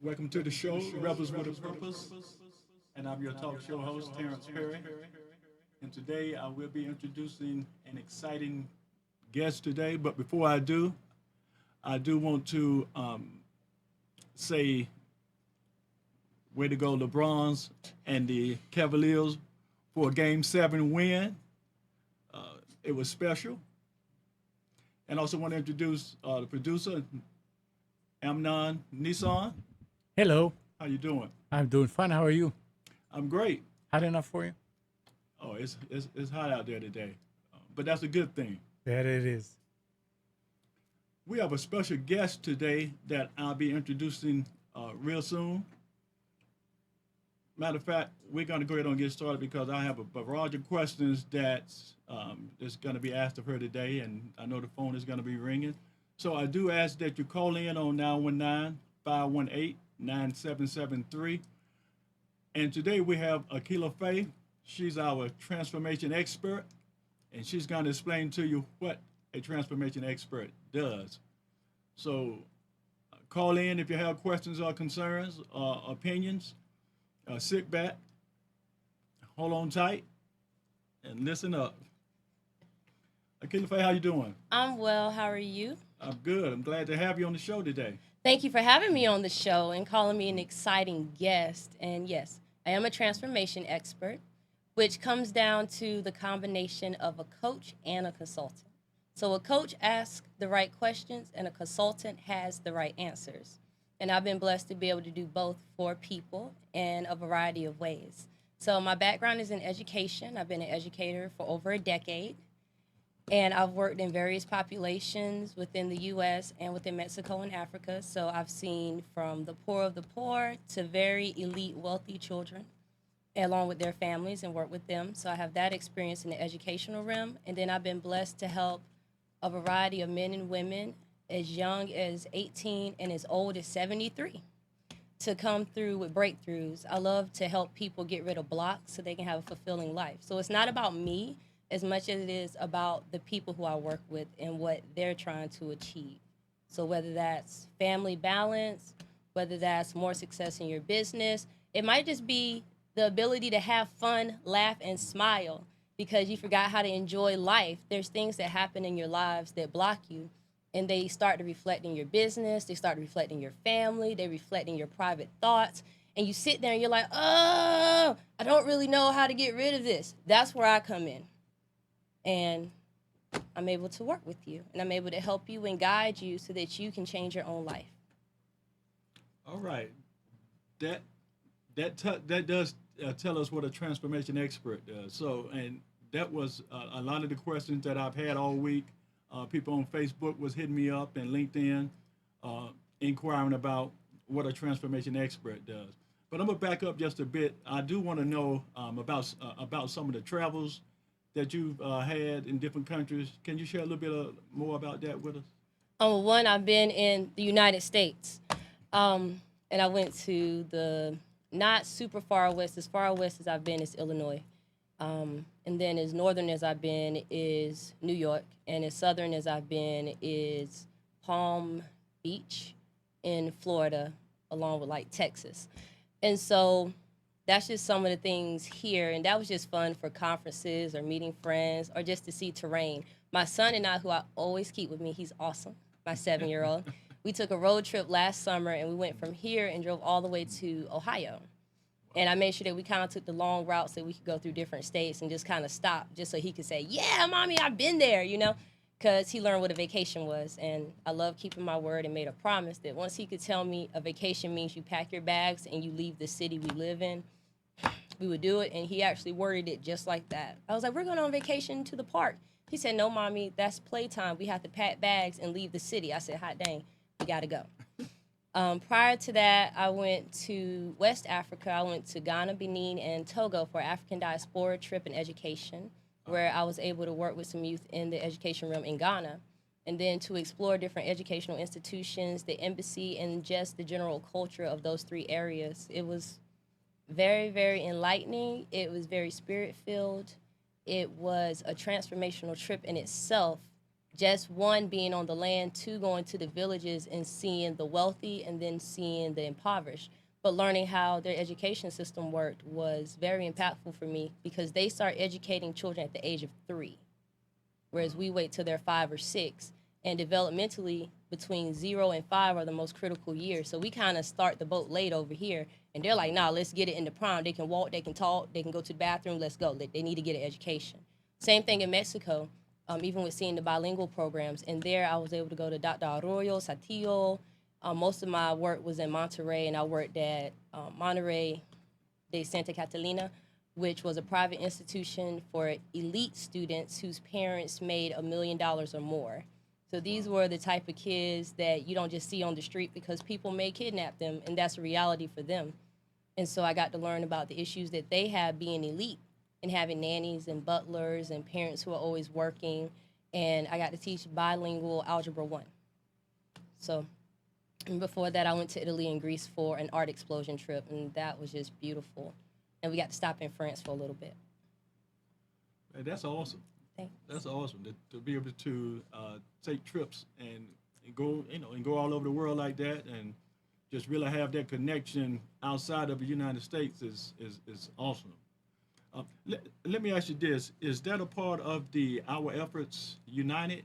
Welcome to the show, Rebels with a Purpose. And I'm your talk show host, Terrence Perry. And today I will be introducing an exciting guest today. But before I do want to say, way to go, LeBrons and the Cavaliers for a Game 7 win. It was special. And also want to introduce the producer, Amnon Nissan. Hello, How you doing? I'm doing fine. How are you? I'm great. Hot enough for you? Oh, it's hot out there today, but that's a good thing. That it is. We have a special guest today that I'll be introducing real soon. Matter of fact, we're going to go ahead and get started because I have a barrage of questions that's going to be asked of her today, and I know the phone is going to be ringing. So I do ask that you call in on 919-518-9773. And today we have Acquilla Faye. She's our transformation expert, and she's going to explain to you what a transformation expert does. So call in if you have questions or concerns or opinions. Sit back, hold on tight, and listen up. Acquilla Faye, how you doing? I'm well. How are you? I'm good. I'm glad to have you on the show today. Thank you for having me on the show and calling me an exciting guest. And yes, I am a transformation expert, which comes down to the combination of a coach and a consultant. So a coach asks the right questions and a consultant has the right answers. And I've been blessed to be able to do both for people in a variety of ways. So my background is in education. I've been an educator for over a decade. And I've worked in various populations within the U.S. and within Mexico and Africa. So I've seen from the poor of the poor to very elite, wealthy children, along with their families, and work with them. So I have that experience in the educational realm. And then I've been blessed to help a variety of men and women as young as 18 and as old as 73 to come through with breakthroughs. I love to help people get rid of blocks so they can have a fulfilling life. So it's not about me as much as it is about the people who I work with and what they're trying to achieve. So whether that's family balance, whether that's more success in your business, it might just be the ability to have fun, laugh, and smile because you forgot how to enjoy life. There's things that happen in your lives that block you, and they start to reflect in your business, they start to reflect in your family, they reflect in your private thoughts, and you sit there and you're like, oh, I don't really know how to get rid of this. That's where I come in. And I'm able to work with you, and I'm able to help you and guide you so that you can change your own life. All right. That does tell us what a transformation expert does. So, and that was a lot of the questions that I've had all week. People on Facebook was hitting me up and LinkedIn, inquiring about what a transformation expert does. But I'm gonna back up just a bit. I do want to know about some of the travels that you've had in different countries. Can you share a little bit more about that with us? One, I've been in the United States, and I went to the not super far west. As far west as I've been is Illinois. And then as northern as I've been is New York, and as southern as I've been is Palm Beach in Florida, along with like Texas. And so that's just some of the things here, and that was just fun for conferences or meeting friends or just to see terrain. My son and I, who I always keep with me, he's awesome, my 7-year-old. We took a road trip last summer, and we went from here and drove all the way to Ohio. And I made sure that we kind of took the long routes so we could go through different states and just kind of stop just so he could say, yeah, mommy, I've been there, because he learned what a vacation was. And I love keeping my word and made a promise that once he could tell me a vacation means you pack your bags and you leave the city we live in, we would do it. And he actually worded it just like that. I was like, we're going on vacation to the park. He said, no, mommy, that's playtime. We have to pack bags and leave the city. I said, hot dang, we got to go. Prior to that, I went to West Africa. I went to Ghana, Benin, and Togo for African diaspora trip and education, where I was able to work with some youth in the education realm in Ghana, and then to explore different educational institutions, the embassy, and just the general culture of those 3 areas. It was very, very enlightening. It was very spirit-filled. It was a transformational trip in itself, Just one, being on the land, two, going to the villages and seeing the wealthy and then seeing the impoverished. But learning how their education system worked was very impactful for me because they start educating children at the age of 3, whereas we wait till they're 5 or 6. And developmentally, between 0 and 5 are the most critical years. So we kind of start the boat late over here. And they're like, nah, let's get it in the prime. They can walk, they can talk, they can go to the bathroom, let's go. They need to get an education. Same thing in Mexico, even with seeing the bilingual programs. And there I was able to go to Dr. Arroyo, Satillo. Most of my work was in Monterrey, and I worked at Monterrey de Santa Catalina, which was a private institution for elite students whose parents made $1 million or more. So these were the type of kids that you don't just see on the street because people may kidnap them, and that's a reality for them. And so I got to learn about the issues that they have being elite and having nannies and butlers and parents who are always working. And I got to teach bilingual Algebra 1. So and before that, I went to Italy and Greece for an art explosion trip, and that was just beautiful. And we got to stop in France for a little bit. Hey, that's awesome. Thanks. That's awesome to be able to take trips and go, and go all over the world like that, and just really have that connection outside of the United States is awesome. Let me ask you this: is that a part of the Our Efforts United?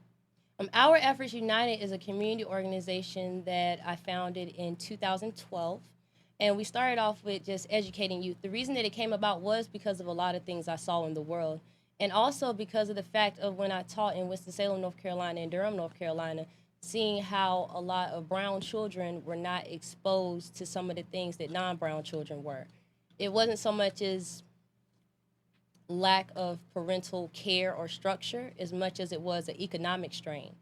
Our Efforts United is a community organization that I founded in 2012. And we started off with just educating youth. The reason that it came about was because of a lot of things I saw in the world. And also because of the fact of when I taught in Winston-Salem, North Carolina, and Durham, North Carolina, seeing how a lot of brown children were not exposed to some of the things that non-brown children were. It wasn't so much as lack of parental care or structure as much as it was an economic strain.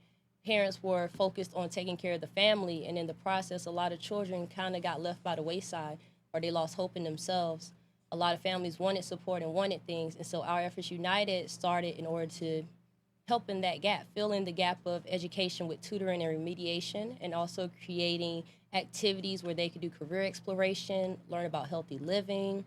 Parents were focused on taking care of the family, and in the process, a lot of children kind of got left by the wayside, or they lost hope in themselves. A lot of families wanted support and wanted things, and so Our Efforts United started in order to help in that gap, fill in the gap of education with tutoring and remediation, and also creating activities where they could do career exploration, learn about healthy living,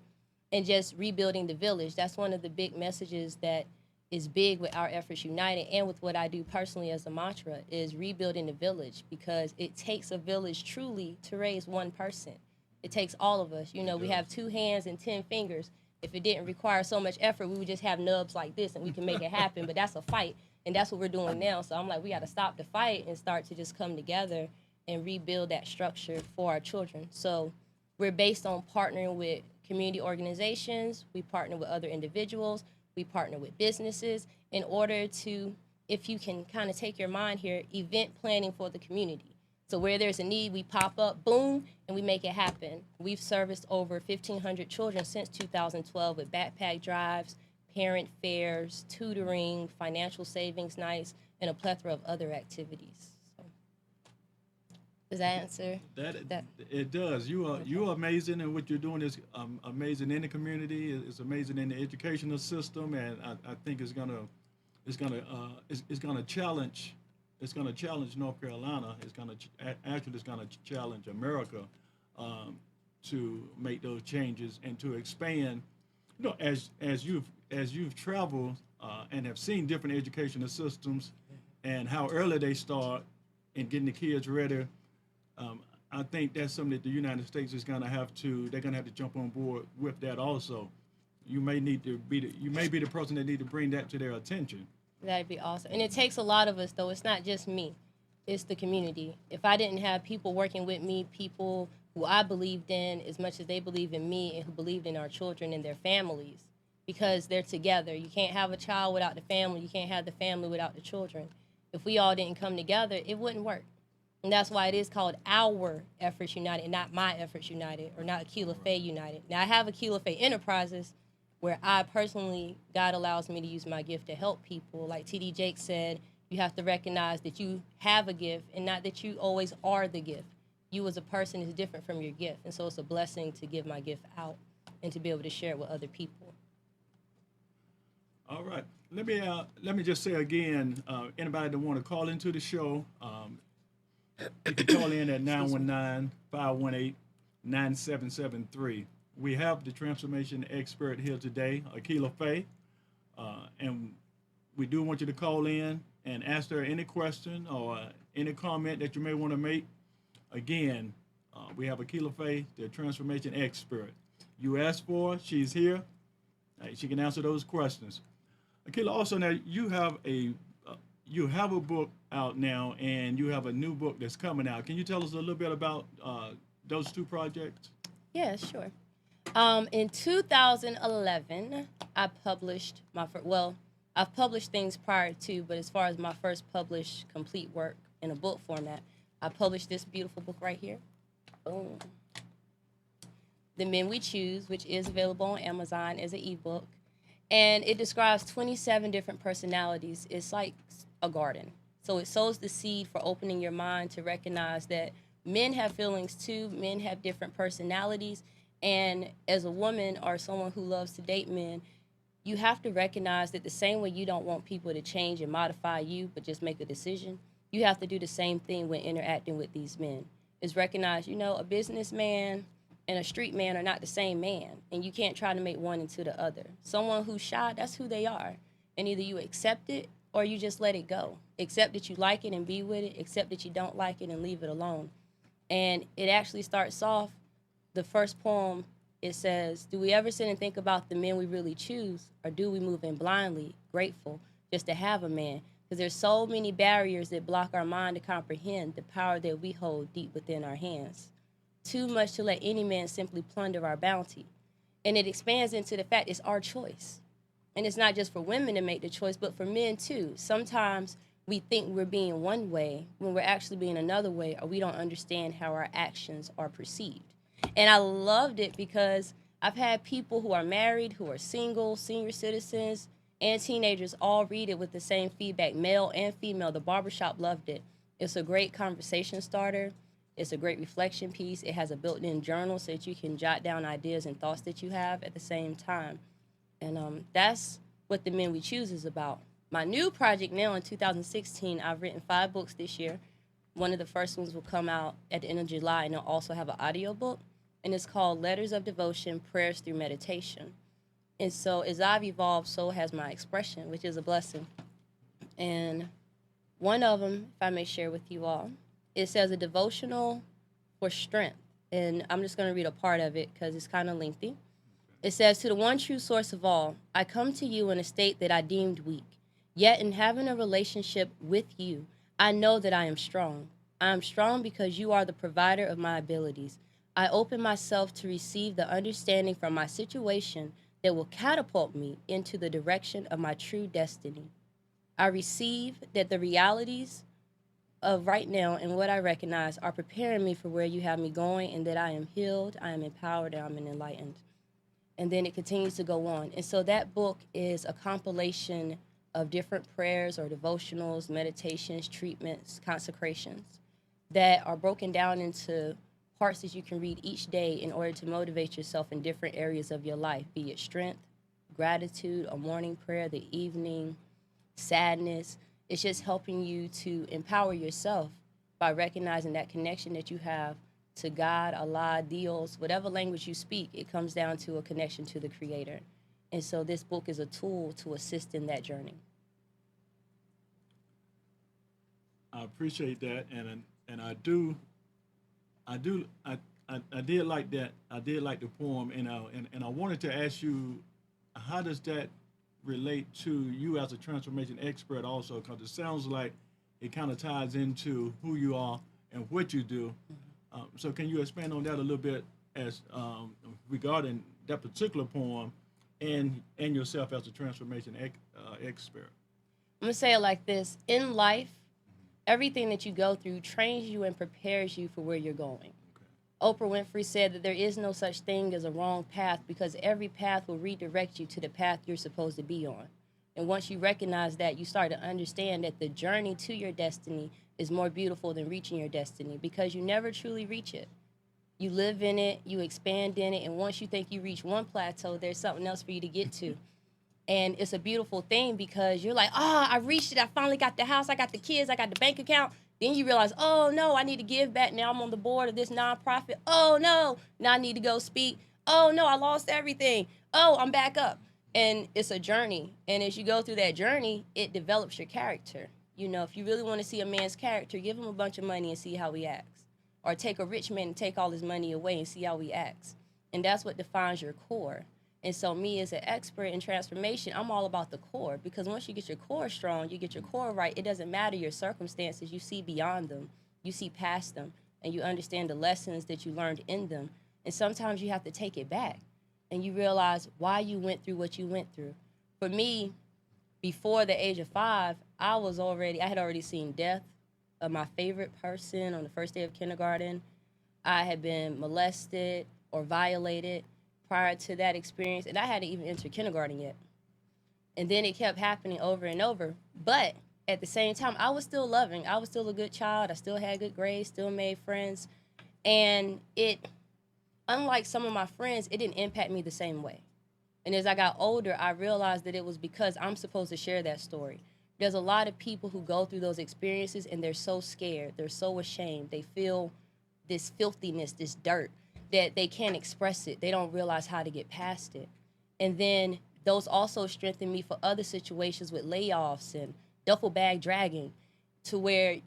and just rebuilding the village. That's one of the big messages that is big with Our Efforts United, and with what I do personally as a mantra, is rebuilding the village, because it takes a village truly to raise one person. It takes all of us. You know, we have 2 hands and 10 fingers. If it didn't require so much effort, we would just have nubs like this and we can make it happen. But that's a fight, and that's what we're doing now. So I'm like, we got to stop the fight and start to just come together and rebuild that structure for our children. So we're based on partnering with community organizations. We partner with other individuals. We partner with businesses in order to, if you can kind of take your mind here, event planning for the community. So where there's a need, we pop up, boom, and we make it happen. We've serviced over 1,500 children since 2012 with backpack drives, parent fairs, tutoring, financial savings nights, and a plethora of other activities. So, does that answer? That it does. You are amazing, and what you're doing is amazing in the community. It's amazing in the educational system, and I think it's gonna challenge. It's gonna challenge North Carolina. It's gonna challenge America to make those changes and to expand. You know, as you've traveled and have seen different educational systems and how early they start in getting the kids ready. I think that's something that the United States is they're gonna have to jump on board with that also. You may be the person that need to bring that to their attention. That'd be awesome. And it takes a lot of us, though. It's not just me. It's the community. If I didn't have people working with me, people who I believed in as much as they believe in me and who believed in our children and their families, because they're together. You can't have a child without the family. You can't have the family without the children. If we all didn't come together, it wouldn't work. And that's why it is called Our Efforts United, not My Efforts United, or not Acquilla Faye United. Now, I have Acquilla Faye Enterprises, where I personally, God allows me to use my gift to help people. Like T.D. Jakes said, you have to recognize that you have a gift and not that you always are the gift. You as a person is different from your gift. And so it's a blessing to give my gift out and to be able to share it with other people. All right. Let me just say again, anybody that want to call into the show, you can call in at 919-518-9773. We have the transformation expert here today, Acquilla Faye, and we do want you to call in and ask her any question or any comment that you may want to make. Again, we have Acquilla Faye, the transformation expert. You asked for her, she's here. She can answer those questions. Acquilla, also now you have a book out now, and you have a new book that's coming out. Can you tell us a little bit about those two projects? Yeah, sure. In 2011, I published I've published things prior to, but as far as my first published complete work in a book format, I published this beautiful book right here. Boom. The Men We Choose, which is available on Amazon as an ebook. And it describes 27 different personalities. It's like a garden. So it sows the seed for opening your mind to recognize that men have feelings too, men have different personalities. And as a woman or someone who loves to date men, you have to recognize that the same way you don't want people to change and modify you, but just make a decision, you have to do the same thing when interacting with these men. Is recognize, a businessman and a street man are not the same man, and you can't try to make one into the other. Someone who's shy, that's who they are. And either you accept it or you just let it go. Accept that you like it and be with it, accept that you don't like it and leave it alone. And it actually starts off, the first poem, it says, do we ever sit and think about the men we really choose, or do we move in blindly, grateful, just to have a man? Because there's so many barriers that block our mind to comprehend the power that we hold deep within our hands. Too much to let any man simply plunder our bounty. And it expands into the fact it's our choice. And it's not just for women to make the choice, but for men too. Sometimes we think we're being one way when we're actually being another way, or we don't understand how our actions are perceived. And I loved it because I've had people who are married, who are single, senior citizens, and teenagers all read it with the same feedback, male and female. The barbershop loved it. It's a great conversation starter. It's a great reflection piece. It has a built-in journal so that you can jot down ideas and thoughts that you have at the same time. And that's what The Men We Choose is about. My new project now in 2016, I've written 5 books this year. One of the first ones will come out at the end of July, and it'll also have an audio book. And it's called Letters of Devotion, Prayers Through Meditation. And so as I've evolved, so has my expression, which is a blessing. And one of them, if I may share with you all, it says a devotional for strength. And I'm just going to read a part of it because it's kind of lengthy. It says, to the one true source of all, I come to you in a state that I deemed weak. Yet in having a relationship with you, I know that I am strong. I am strong because you are the provider of my abilities. I open myself to receive the understanding from my situation that will catapult me into the direction of my true destiny. I receive that the realities of right now and what I recognize are preparing me for where you have me going, and that I am healed, I am empowered, and I'm enlightened. And then it continues to go on. And so that book is a compilation of different prayers or devotionals, meditations, treatments, consecrations that are broken down into parts that you can read each day in order to motivate yourself in different areas of your life, be it strength, gratitude, a morning prayer, the evening, sadness. It's just helping you to empower yourself by recognizing that connection that you have to God, Allah, Dios, whatever language you speak. It comes down to a connection to the Creator. And so this book is a tool to assist in that journey. I appreciate that, and I did like that. I did like the poem, and I wanted to ask you, how does that relate to you as a transformation expert also? Because it sounds like it kind of ties into who you are and what you do. So can you expand on that a little bit as regarding that particular poem and yourself as a transformation expert? I'm going to say it like this. In life, everything that you go through trains you and prepares you for where you're going. Oprah Winfrey said that there is no such thing as a wrong path, because every path will redirect you to the path you're supposed to be on. And once you recognize that, you start to understand that the journey to your destiny is more beautiful than reaching your destiny, because you never truly reach it. You live in it, you expand in it, and once you think you reach one plateau, there's something else for you to get to. And it's a beautiful thing because you're like, I reached it. I finally got the house. I got the kids. I got the bank account. Then you realize, oh, no, I need to give back. Now I'm on the board of this nonprofit. Oh, no, now I need to go speak. Oh, no, I lost everything. Oh, I'm back up. And it's a journey. And as you go through that journey, it develops your character. You know, if you really want to see a man's character, give him a bunch of money and see how he acts. Or take a rich man and take all his money away and see how he acts. And that's what defines your core. And so me as an expert in transformation, I'm all about the core, because once you get your core strong, you get your core right, it doesn't matter your circumstances. You see beyond them. You see past them. And you understand the lessons that you learned in them. And sometimes you have to take it back. And you realize why you went through what you went through. For me, before the age of 5, I had already seen death of my favorite person on the first day of kindergarten. I had been molested or violated prior to that experience, and I hadn't even entered kindergarten yet. And then it kept happening over and over. But at the same time, I was still loving. I was still a good child. I still had good grades, still made friends. And unlike some of my friends, it didn't impact me the same way. And as I got older, I realized that it was because I'm supposed to share that story. There's a lot of people who go through those experiences and they're so scared. They're so ashamed. They feel this filthiness, this dirt, that they can't express it. They don't realize how to get past it. And then those also strengthen me for other situations with layoffs and duffel bag dragging, to where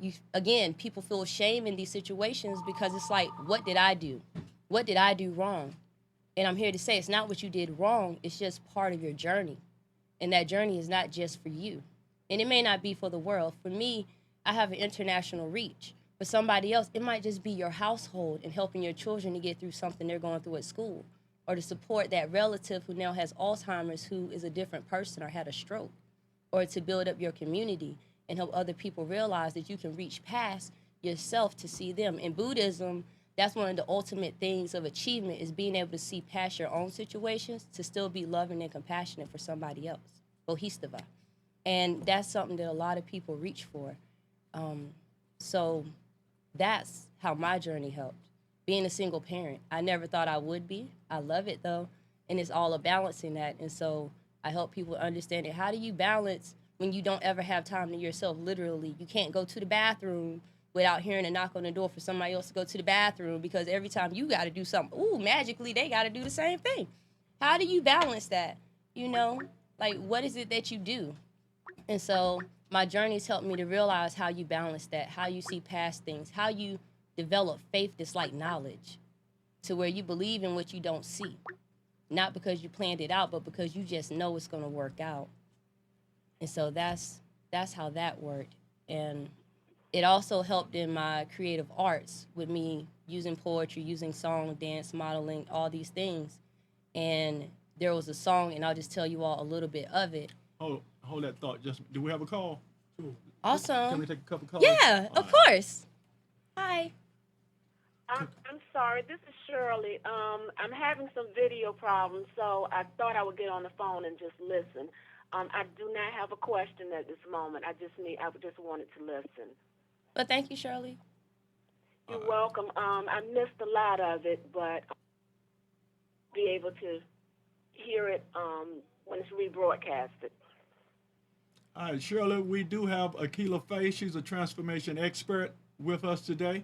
people feel shame in these situations because it's like, what did I do? What did I do wrong? And I'm here to say it's not what you did wrong. It's just part of your journey. And that journey is not just for you. And it may not be for the world. For me, I have an international reach. For somebody else, it might just be your household and helping your children to get through something they're going through at school, or to support that relative who now has Alzheimer's, who is a different person or had a stroke, or to build up your community and help other people realize that you can reach past yourself to see them. In Buddhism, that's one of the ultimate things of achievement, is being able to see past your own situations to still be loving and compassionate for somebody else, Bodhisattva. And that's something that a lot of people reach for. So that's how my journey helped. Being a single parent, I never thought I would be. I love it though, and it's all a balancing that. And so I help people understand it. How do you balance when you don't ever have time to yourself? Literally, you can't go to the bathroom without hearing a knock on the door for somebody else to go to the bathroom, because every time you got to do something, magically they got to do the same thing. How do you balance that? Like, what is it that you do? And so my journey's helped me to realize how you balance that, how you see past things, how you develop faith that's like knowledge, to where you believe in what you don't see. Not because you planned it out, but because you just know it's going to work out. And so that's how that worked. And it also helped in my creative arts with me using poetry, using song, dance, modeling, all these things. And there was a song, and I'll just tell you all a little bit of it. Hold that thought. Do we have a call? Awesome. Can we take a couple calls? Yeah, All of right. course. Hi. I'm sorry. This is Shirley. I'm having some video problems, so I thought I would get on the phone and just listen. I do not have a question at this moment. I just wanted to listen. Well, thank you, Shirley. You're welcome. I missed a lot of it, but I'll be able to hear it when it's rebroadcasted. All right, Shirley, we do have Acquilla Faye. She's a transformation expert with us today,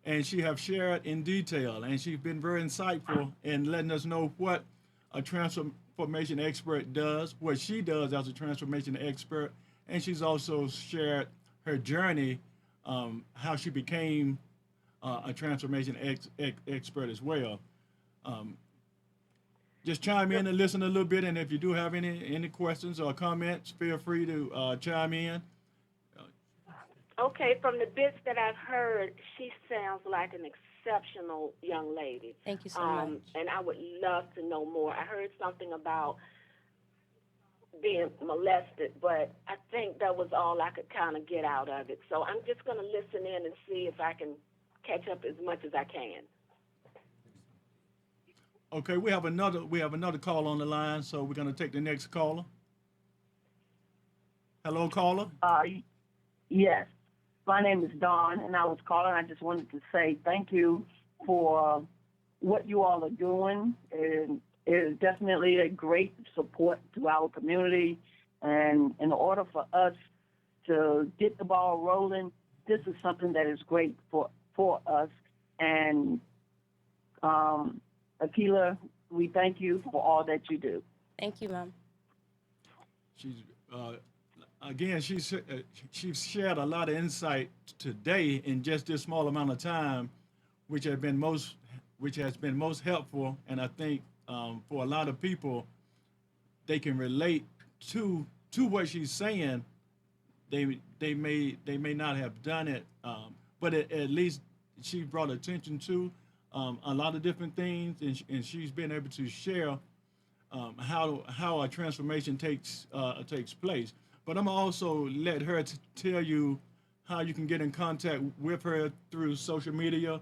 and she have shared in detail, and she's been very insightful in letting us know what a transformation expert does, what she does as a transformation expert, and she's also shared her journey, how she became a transformation expert as well. Just chime in and listen a little bit, and if you do have any questions or comments, feel free to chime in. Okay, from the bits that I've heard, she sounds like an exceptional young lady. Thank you so much. And I would love to know more. I heard something about being molested, but I think that was all I could kind of get out of it. So I'm just going to listen in and see if I can catch up as much as I can. Okay, we have another call on the line, so we're going to take the next caller. Hello, caller. Yes. My name is Dawn, and I was calling. I just wanted to say thank you for what you all are doing. It is definitely a great support to our community. And in order for us to get the ball rolling, this is something that is great for us. And Acquilla, we thank you for all that you do. Thank you, Mom. She's again, she's shared a lot of insight today in just this small amount of time, which has been most helpful. And I think for a lot of people, they can relate to what she's saying. They may not have done it, but at least she brought attention to a lot of different things, and she's been able to share how a transformation takes place. But I'm gonna also let her tell you how you can get in contact with her through social media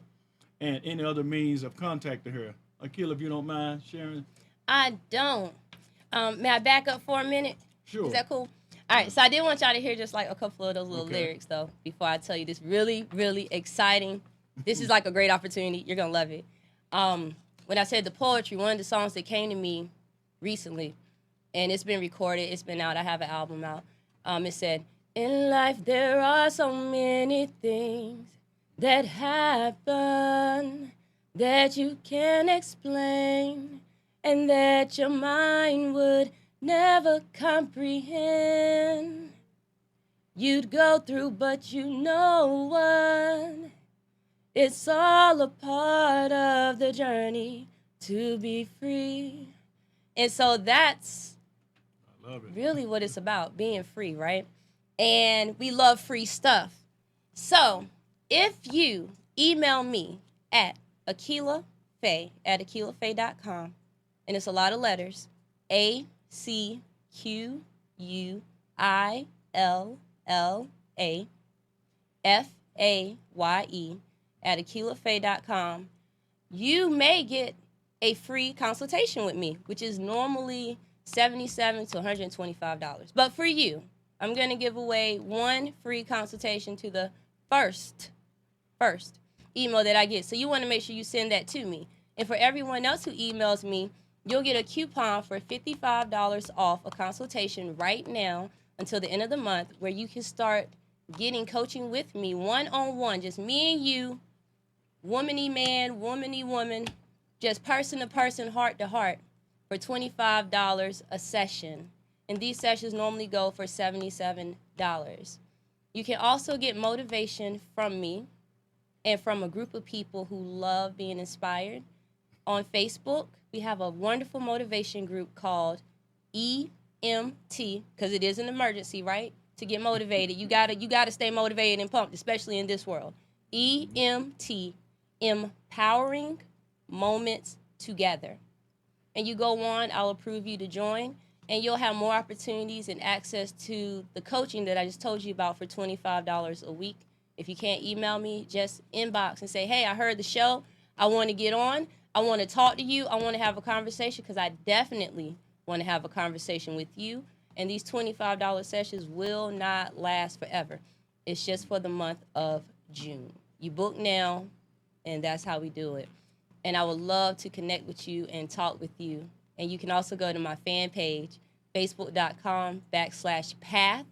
and any other means of contacting her. Acquilla, if you don't mind sharing. I don't. May I back up for a minute? Sure. Is that cool? All right, so I did want y'all to hear just like a couple of those little Okay. lyrics, though, before I tell you this really, really exciting. This is like a great opportunity. You're going to love it. When I said the poetry, one of the songs that came to me recently, and it's been recorded, it's been out, I have an album out. It said, in life there are so many things that happen that you can't explain and that your mind would never comprehend. You'd go through, but you know what? It's all a part of the journey to be free. And so that's I love it. really what it's about, being free, right? And we love free stuff. So if you email me at Acquilla Faye at AquillaFaye.com, and it's a lot of letters, ACQUILLAFAYE at AquillaFaye.com, you may get a free consultation with me, which is normally $77 to $125. But for you, I'm going to give away one free consultation to the first email that I get. So you want to make sure you send that to me. And for everyone else who emails me, you'll get a coupon for $55 off a consultation right now until the end of the month, where you can start getting coaching with me one-on-one, just me and you, womany man, womany woman, just person to person, heart to heart, for $25 a session. And these sessions normally go for $77. You can also get motivation from me and from a group of people who love being inspired. On Facebook, we have a wonderful motivation group called EMT, because it is an emergency, right? To get motivated, you gotta stay motivated and pumped, especially in this world. EMT, Empowering Moments Together. And you go on, I'll approve you to join, and you'll have more opportunities and access to the coaching that I just told you about for $25 a week. If you can't email me, just inbox and say, hey, I heard the show. I want to get on. I want to talk to you. I want to have a conversation, because I definitely want to have a conversation with you. And these $25 sessions will not last forever. It's just for the month of June. You book now, and that's how we do it. And I would love to connect with you and talk with you. And you can also go to my fan page, facebook.com/path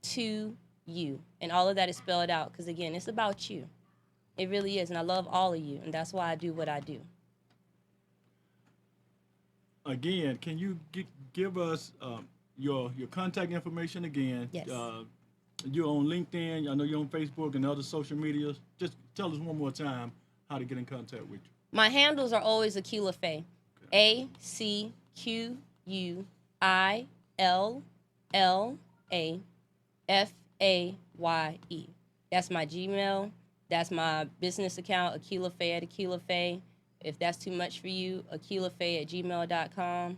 to you. And all of that is spelled out, because, again, it's about you. It really is. And I love all of you. And that's why I do what I do. Again, can you give us your contact information again? Yes. You're on LinkedIn. I know you're on Facebook and other social medias. Just tell us one more time how to get in contact with you. My handles are always Acquilla Faye. ACQUILLAFAYE. That's my Gmail. That's my business account, Acquilla Faye at Acquilla Faye. If that's too much for you, AquillaFaye@gmail.com.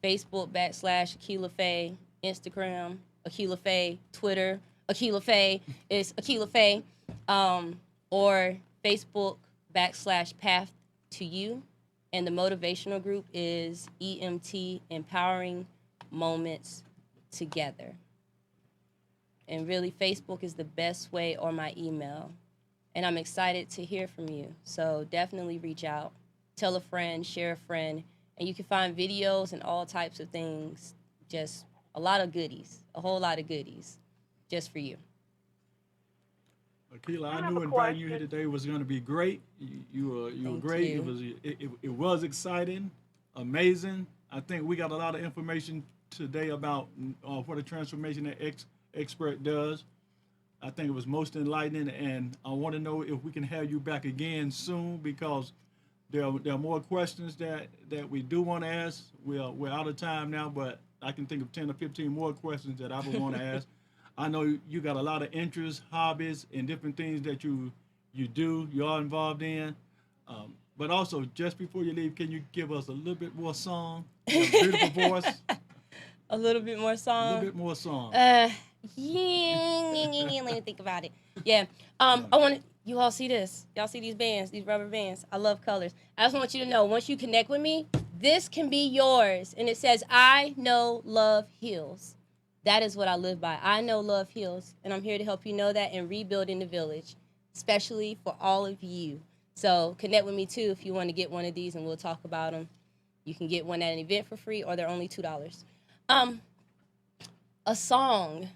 Facebook /Acquilla Faye. Instagram, Acquilla Faye. Twitter, Acquilla Faye. It's Acquilla Faye. Or Facebook /Path to You. And the motivational group is EMT, Empowering Moments Together. And really, Facebook is the best way, or my email. And I'm excited to hear from you. So definitely reach out, tell a friend, share a friend, and you can find videos and all types of things. Just a lot of goodies, a whole lot of goodies, just for you. Acquilla, I I have knew a inviting you here question. today was going to be great. You were Thank great. you. It was exciting, amazing. I think we got a lot of information today about what a transformation expert does. I think it was most enlightening, and I want to know if we can have you back again soon because there are more questions that we do want to ask. We're out of time now, but I can think of 10 or 15 more questions that I would want to ask. I know you got a lot of interests, hobbies, and different things that you do, you are involved in. But also, just before you leave, can you give us a little bit more song? You have a beautiful voice. A little bit more A song. little bit more song. Yeah, let me think about it. Yeah. I want you all see this. Y'all see these bands, these rubber bands. I love colors. I just want you to know, once you connect with me, this can be yours. And it says, I know love heals. That is what I live by. I know love heals. And I'm here to help you know that and rebuilding the village, especially for all of you. So connect with me too if you want to get one of these, and we'll talk about them. You can get one at an event for free, or they're only $2. A song.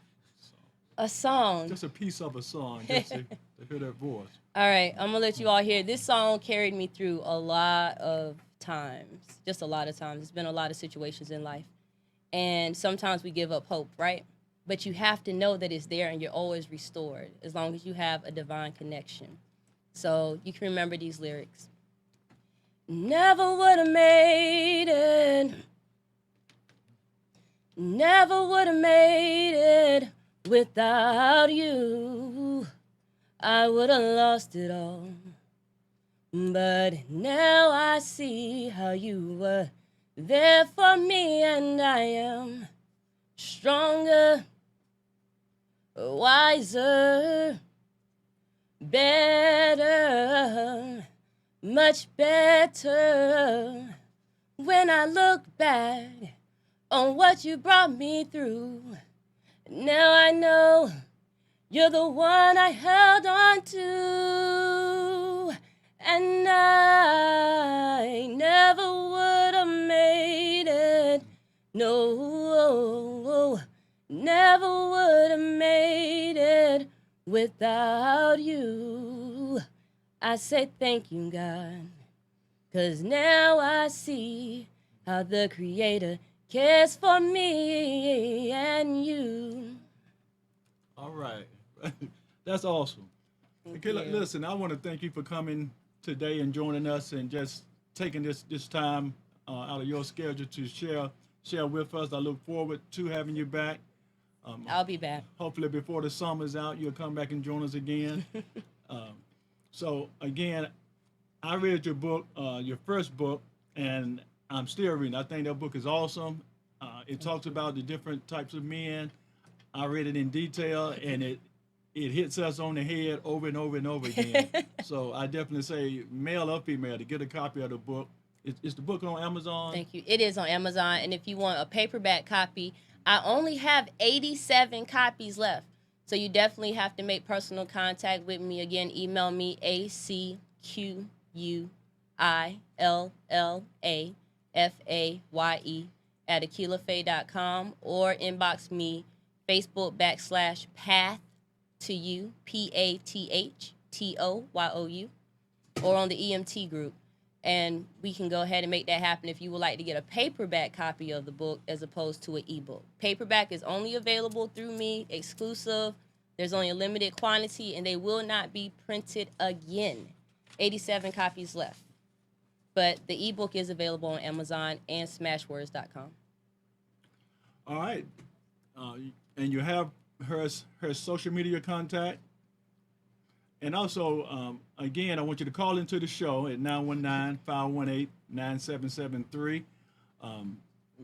Just a piece of a song, just to hear that voice. All right, I'm gonna let you all hear. This song carried me through a lot of times, just a lot of times. It's been a lot of situations in life, and sometimes we give up hope, right? But you have to know that it's there, and you're always restored as long as you have a divine connection. So you can remember these lyrics. Never would have made it. Never would have made it without you. I would have lost it all. But now I see how you were there for me, and I am stronger, wiser, better, much better. When I look back on what you brought me through, now I know you're the one I held on to. And I never would have made it. No, never would have made it without you. I say thank you, God, 'cause now I see how the Creator cares for me and you. All right. That's awesome. Okay, you. listen, I want to thank you for coming today and joining us and just taking this time out of your schedule to share with us. I look forward to having you back. I'll be back. Hopefully before the summer's out, you'll come back and join us again. So again, I read your book, your first book, and I'm still reading. I think that book is awesome. It talks about the different types of men. I read it in detail, and it hits us on the head over and over and over again. So I definitely say, male or female, to get a copy of the book. Is the book on Amazon? Thank you. It is on Amazon, and if you want a paperback copy, I only have 87 copies left. So you definitely have to make personal contact with me. Again, email me ACQUILLAFAYE at inbox me Facebook.com/path to you, PATHTOYOU, or on the EMT group. And we can go ahead and make that happen if you would like to get a paperback copy of the book as opposed to an ebook. Paperback is only available through me, exclusive. There's only a limited quantity, and they will not be printed again. 87 copies left. But the ebook is available on Amazon and Smashwords.com. All right. And you have her social media contact. And also, again, I want you to call into the show at 919-518-9773.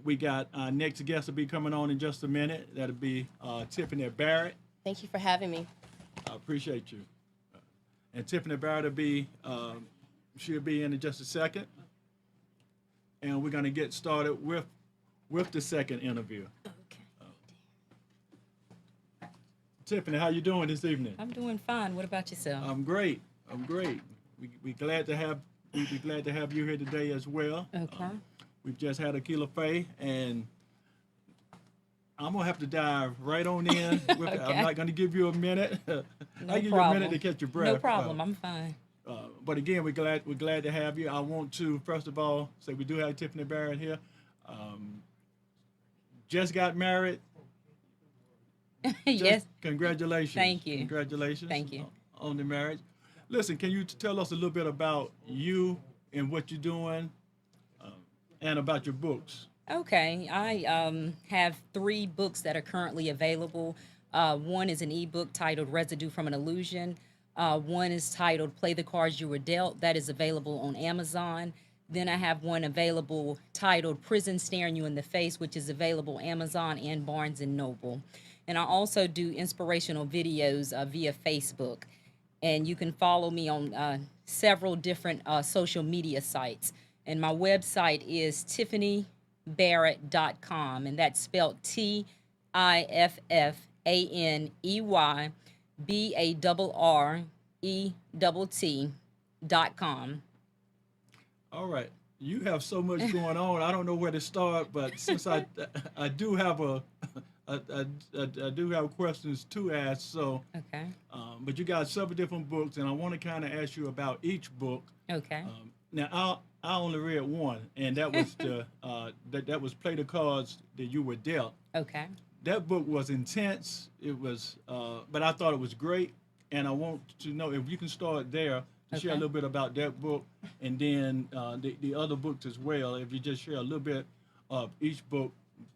We got our next guest will be coming on in just a minute. That'll be Tiffaney Barrett. Thank you for having me. I appreciate you. And Tiffaney Barrett will be, she'll be in just a second. And we're going to get started with the second interview. Tiffaney, how you doing this evening? I'm doing fine. What about yourself? I'm great. We're glad to have you here today as well. Okay. We've just had Acquilla Faye, and I'm gonna have to dive right on in. Okay. I'm not gonna give you a minute. No I give problem. you a minute to catch your breath. No problem. I'm fine. But again, we're glad to have you. I want to first of all say we do have Tiffaney Barrett here. Just got married. Yes. Congratulations. Thank you. Congratulations. Thank you. On the marriage. Listen, can you tell us a little bit about you and what you're doing, and about your books? Okay. I have 3 books that are currently available. One is an ebook titled Residue from an Illusion. One is titled Play the Cards You Were Dealt. That is available on Amazon. Then I have one available titled Prison Staring You in the Face, which is available Amazon and Barnes and Noble. And I also do inspirational videos via Facebook. And you can follow me on several different social media sites. And my website is TiffanyBarrett.com, and that's spelled TiffanyBarrett.com. All right. You have so much going on. I don't know where to start, but since I do have I do have questions to ask. So, Okay. but you got several different books, and I want to kind of ask you about each book. Okay. Now, I only read one, and that was that was Play the Cards That You Were Dealt. Okay. That book was intense. It was, but I thought it was great, and I want to know if you can start there to share a Okay. little bit about that book, and then the other books as well. If you just share a little bit of each book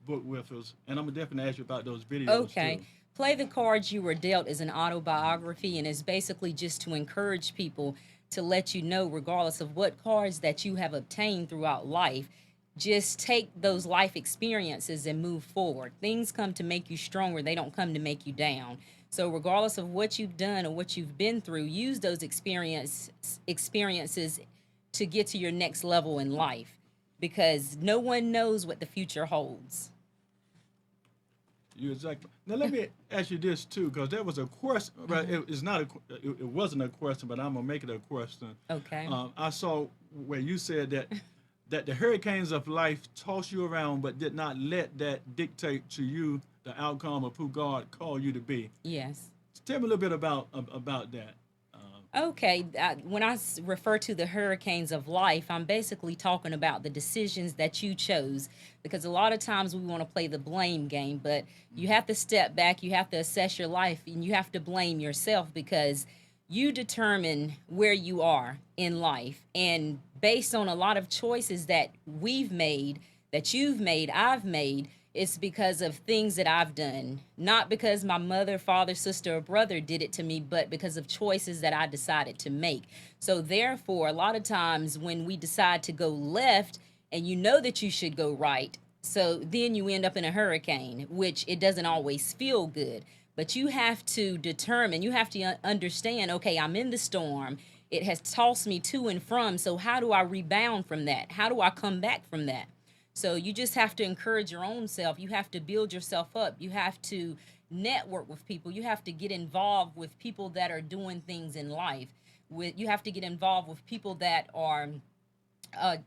with us, and I'm gonna definitely ask you about those videos Okay. too. Play the Cards You Were Dealt is an autobiography, and is basically just to encourage people to let you know, regardless of what cards that you have obtained throughout life, just take those life experiences and move forward. Things come to make you stronger, they don't come to make you down. So regardless of what you've done or what you've been through, use those experiences to get to your next level in life, because no one knows what the future holds. You exactly. Now let me ask you this too, because there was a question. Right, it's not a. It wasn't a question, but I'm gonna make it a question. Okay. I saw where you said that the hurricanes of life toss you around, but did not let that dictate to you the outcome of who God called you to be. Yes. Tell me a little bit about that. Okay, when I refer to the hurricanes of life, I'm basically talking about the decisions that you chose. Because a lot of times we want to play the blame game, but you have to step back, you have to assess your life, and you have to blame yourself, because you determine where you are in life. And based on a lot of choices that we've made, that you've made, I've made, it's because of things that I've done. Not because my mother, father, sister, or brother did it to me, but because of choices that I decided to make. So therefore, a lot of times when we decide to go left and you know that you should go right, so then you end up in a hurricane, which it doesn't always feel good. But you have to determine, you have to understand, okay, I'm in the storm. It has tossed me to and from. So how do I rebound from that? How do I come back from that? So you just have to encourage your own self. You have to build yourself up. You have to network with people. You have to get involved with people that are doing things in life. You have to get involved with people that are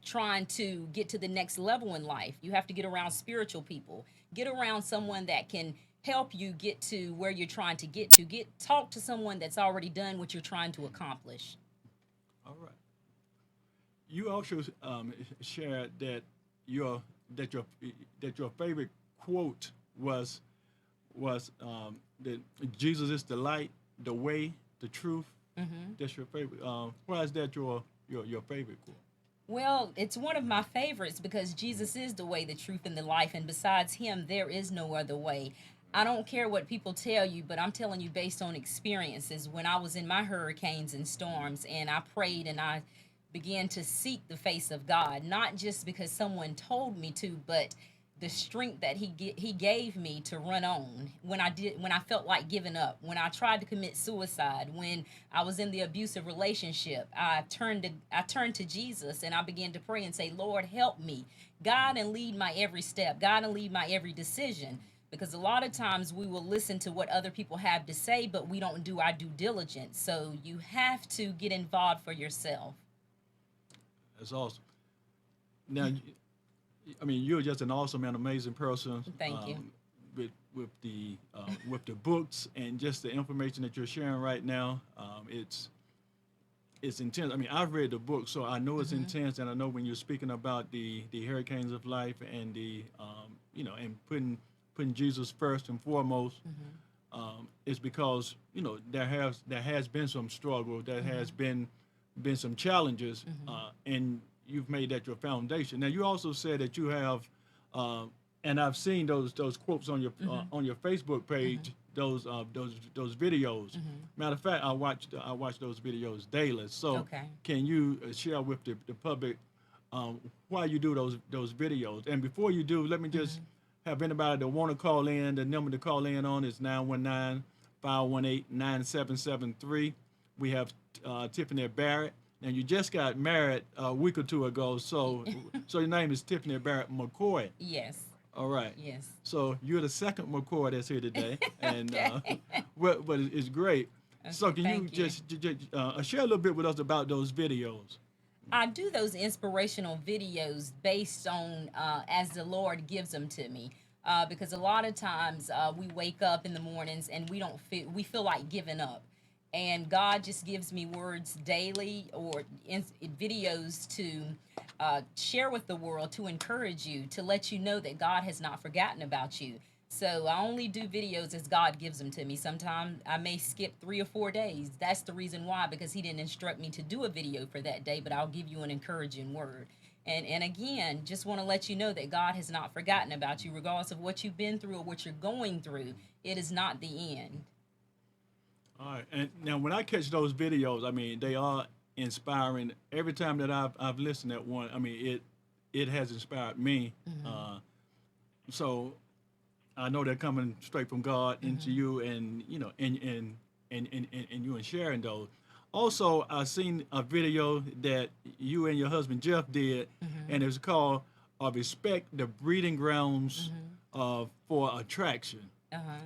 trying to get to the next level in life. You have to get around spiritual people. Get around someone that can help you get to where you're trying to get to. Talk to someone that's already done what you're trying to accomplish. All right. You also shared that your favorite quote was that Jesus is the light, the way, the truth. Mm-hmm. That's your favorite. Why is that your favorite quote? Well, it's one of my favorites because Jesus is the way, the truth, and the life, and besides him, there is no other way. I don't care what people tell you, but I'm telling you based on experiences. When I was in my hurricanes and storms, and I prayed and I began to seek the face of God, not just because someone told me to, but the strength that he gave me to run on when I felt like giving up, when I tried to commit suicide, when I was in the abusive relationship. I turned to Jesus and I began to pray and say, Lord, help me, guide and lead my every step, guide and lead my every decision. Because a lot of times we will listen to what other people have to say, but we don't do our due diligence. So you have to get involved for yourself. That's awesome. Now, I mean, you're just an awesome and amazing person. Thank you. With the books and just the information that you're sharing right now, it's intense. I mean, I've read the book, so I know it's intense, and I know when you're speaking about the hurricanes of life and the and putting Jesus first and foremost. is because there has been some struggle, there has been some challenges, and you've made that your foundation. Now you also said that you have, and I've seen those quotes on your Facebook page, those videos. Matter of fact, I watch those videos daily. So Okay. can you share with the public why you do those videos? And before you do, let me just have anybody that want to call in. The number to call in on is 919-518-9773. We have Tiffaney Barrett, and you just got married a week or two ago. So your name is Tiffaney Barrett McCoy. Yes. All right. Yes. So you're the second McCoy that's here today, and Okay. but it's great. So Okay, can you thank you. just share a little bit with us about those videos? I do those inspirational videos based on as the Lord gives them to me. Because a lot of times we wake up in the mornings and we feel like giving up, and God just gives me words daily or videos to share with the world, to encourage you, to let you know that God has not forgotten about you. So I only do videos as God gives them to me. Sometimes I may skip 3 or 4 days. That's the reason why, because He didn't instruct me to do a video for that day, but I'll give you an encouraging word. And again, just want to let you know that God has not forgotten about you, regardless of what you've been through or what you're going through. It is not the end. All right. And now when I catch those videos, I mean, they are inspiring. Every time that I've listened to one, I mean, it has inspired me. So I know they're coming straight from God into you, and and you and sharing those. Also, I seen a video that you and your husband Jeff did, and it's called "Respect the Breeding Grounds for Attraction."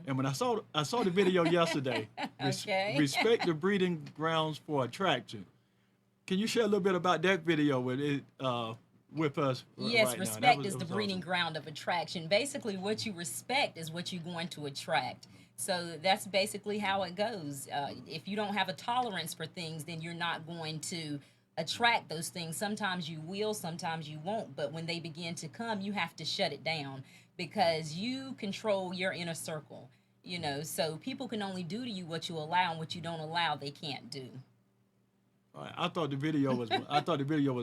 And when I saw the video yesterday, Okay. respect the breeding grounds for attraction. Can you share a little bit about that video with us? Yes, right now? respect is It the was breeding awesome. ground of attraction. Basically, what you respect is what you're going to attract. So that's basically how it goes. If you don't have a tolerance for things, then you're not going to attract those things. Sometimes you will, sometimes you won't. But when they begin to come, you have to shut it down, because you control your inner circle. So people can only do to you what you allow, and what you don't allow, they can't do. All right, I thought the video was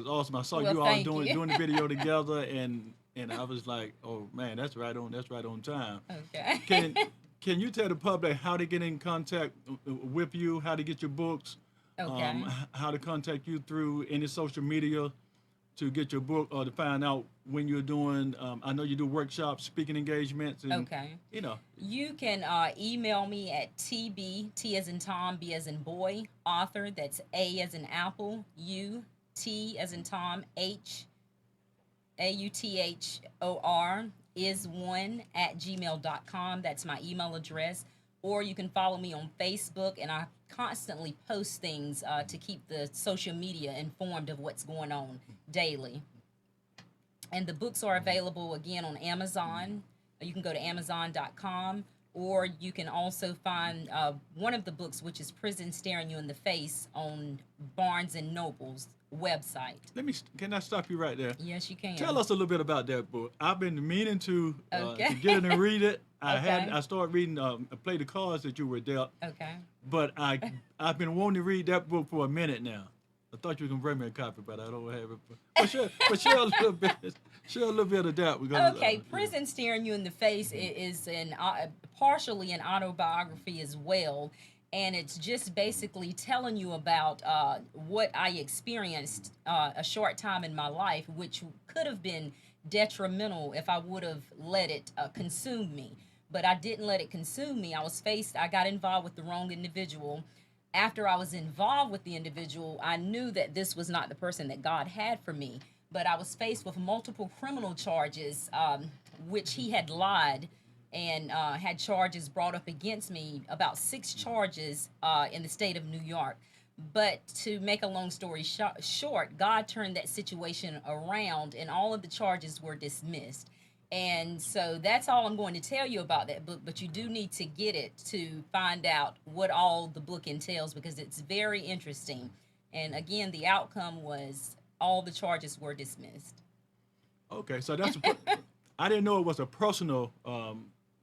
awesome. I saw Well, you all thank doing you. the video together, and I was like, oh man, that's right on time. Okay. Can you tell the public how to get in contact with you, how to get your books, Okay. how to contact you through any social media to get your book, or to find out when you're doing? I know you do workshops, speaking engagements, and Okay. You can email me at TB, T as in Tom, B as in boy, author, that's A as in apple, U, T as in Tom, H, AUTHOR, is one at gmail.com. That's my email address. Or you can follow me on Facebook, and I constantly post things to keep the social media informed of what's going on daily. And the books are available again on Amazon. You can go to Amazon.com, or you can also find one of the books, which is Prison Staring You in the Face, on Barnes and Noble's website. Can I stop you right there? Yes, you can. Tell us a little bit about that book. I've been meaning to Okay. get it and read it. Okay. I started reading, Play the Cards that you were dealt, Okay. but I've been wanting to read that book for a minute now. I thought you were gonna bring me a copy, but I don't have it. But share a little bit of that. Because, Okay, Prison Staring You in the Face is partially an autobiography as well, and it's just basically telling you about what I experienced a short time in my life, which could have been detrimental if I would have let it consume me. But I didn't let it consume me. I got involved with the wrong individual. After I was involved with the individual, I knew that this was not the person that God had for me. But I was faced with multiple criminal charges, which he had lied and had charges brought up against me, about 6 charges in the state of New York. But to make a long story short, God turned that situation around, and all of the charges were dismissed. And so that's all I'm going to tell you about that book, but you do need to get it to find out what all the book entails, because it's very interesting. And again, the outcome was all the charges were dismissed. Okay, so I didn't know it was a personal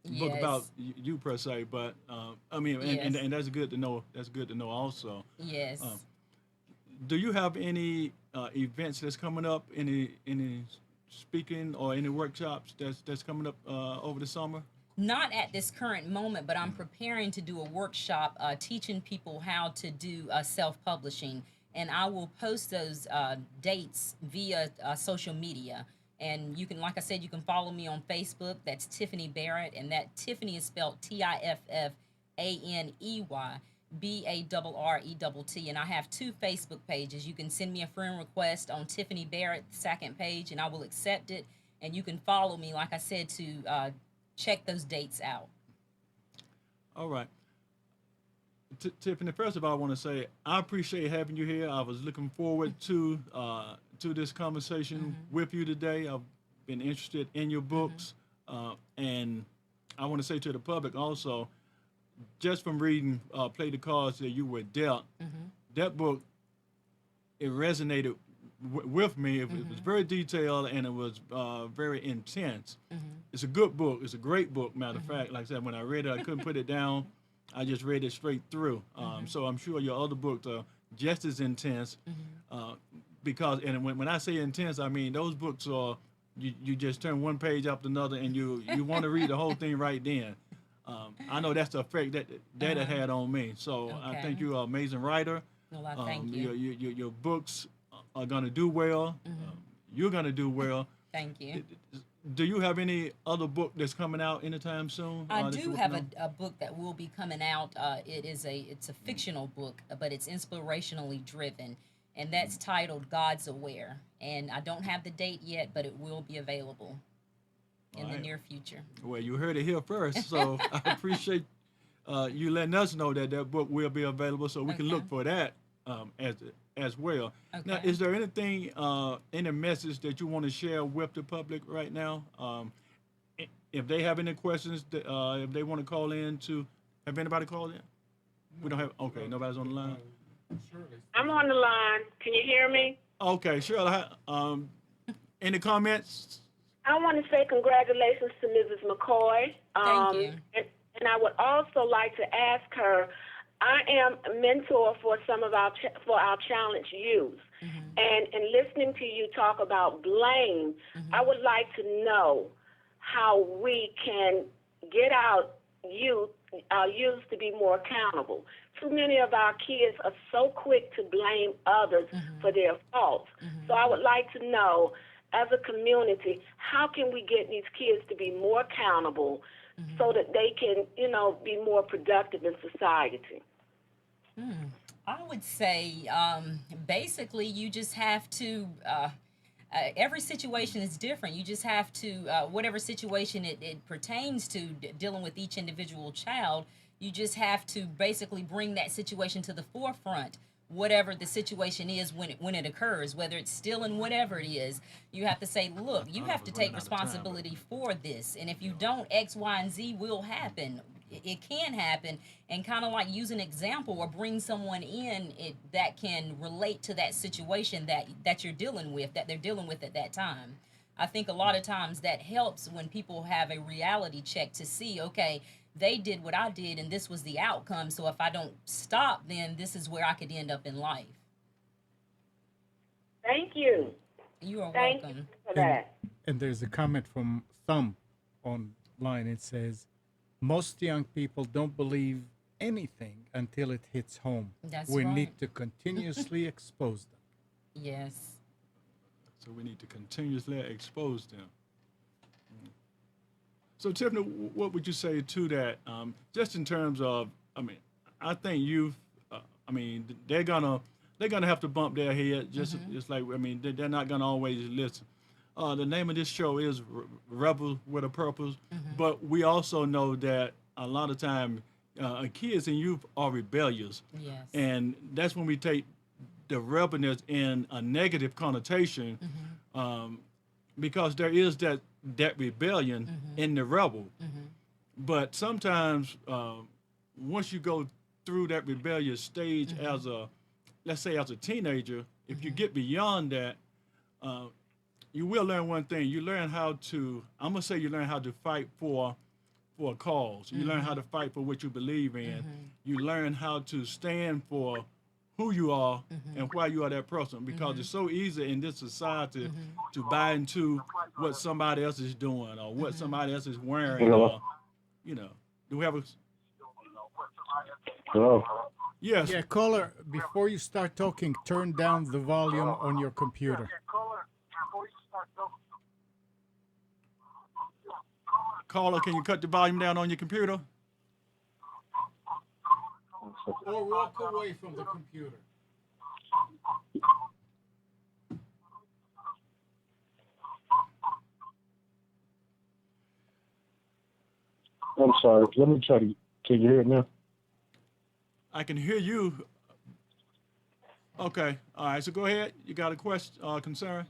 book about Yes. you per se, but I mean, Yes. and that's good to know. That's good to know also. Yes. Do you have any events that's coming up? Any speaking or any workshops that's coming up over the summer? Not at this current moment, but I'm preparing to do a workshop teaching people how to do self-publishing, and I will post those dates via social media. And you can, like I said, you can follow me on Facebook. That's Tiffaney Barrett, and that Tiffany is spelled TiffAneyBarrett. And I have two Facebook pages. You can send me a friend request on Tiffaney Barrett, second page, and I will accept it. And you can follow me, like I said, to check those dates out. All right. Tiffany, first of all, I want to say I appreciate having you here. I was looking forward to this conversation with you today. I've been interested in your books, and I want to say to the public also, just from reading "Play the Cards That You Were Dealt," that book it resonated with me. It was very detailed and it was very intense. It's a good book. It's a great book. Matter of fact, like I said, when I read it, I couldn't put it down. I just read it straight through. So I'm sure your other books are just as intense. Because, and when I say intense, I mean those books are, you just turn one page after another and you want to read the whole thing right then. I know that's the effect that it had on me. So I Okay. think you're an amazing writer. Well, I thank you. Your books are going to do well. You're going to do well. Thank you. Do you have any other book that's coming out anytime soon? I that do you're have working on? a book that will be coming out. It's a fictional book, but it's inspirationally driven, and that's titled God's Aware. And I don't have the date yet, but it will be available in the Alright. near future. Well, you heard it here first, so I appreciate you letting us know that book will be available, so we can Okay. look for that as well. Now, Okay. is there anything, any message that you want to share with the public right now? If they have any questions, if they want to call in to, have anybody called in? We don't have. Okay, nobody's on the line. I'm on the line. Can you hear me? Okay, sure. Any comments? I want to say congratulations to Mrs. McCoy. Thank you. And I would also like to ask her. I am a mentor for some of our challenged youth, and in listening to you talk about blame, I would like to know how we can get our youth to be more accountable. Too many of our kids are so quick to blame others for their faults. So I would like to know, as a community, how can we get these kids to be more accountable so that they can, be more productive in society? I would say basically you just have to, every situation is different. You just have to, whatever situation it pertains to, dealing with each individual child, you just have to basically bring that situation to the forefront. Whatever the situation is when it occurs, whether it's stealing, whatever it is, you have to say, look, you have to take responsibility for this. And if you don't, X, Y, and Z will happen. It can happen, and kind of like use an example or bring someone in that can relate to that situation that you're dealing with, that they're dealing with at that time. I think a lot of times that helps when people have a reality check to see, okay, they did what I did and this was the outcome. So if I don't stop, then this is where I could end up in life. Thank you. You are Thank welcome. you for that. And there's a comment from Thumb online. It says, most young people don't believe anything until it hits home. That's we right. need to continuously expose them. Yes. So we need to continuously expose them. So Tiffany, what would you say to that? Just in terms of, I think youth. They're gonna have to bump their head. Just like they're not gonna always listen. The name of this show is Rebels with a Purpose, but we also know that a lot of time kids and youth are rebellious, Yes. and that's when we take the rebelness in a negative connotation, because there is that rebellion in the rebel. But sometimes once you go through that rebellious stage as let's say as a teenager, if you get beyond that, you will learn one thing. You learn how to, I'm gonna say you learn how to fight for for a cause. You learn how to fight for what you believe in. You learn how to stand for who you are and why you are that person, because it's so easy in this society to buy into what somebody else is doing or what somebody else is wearing. Hello. Or, you know, do we have a Hello. yes? Yeah, caller, before you start talking, turn down the volume on your computer. Caller, can you cut the volume down on your computer? Or walk away from the computer. I'm sorry. Let me try to. Can you hear it now? I can hear you. Okay, all right. So go ahead. You got a question, concern?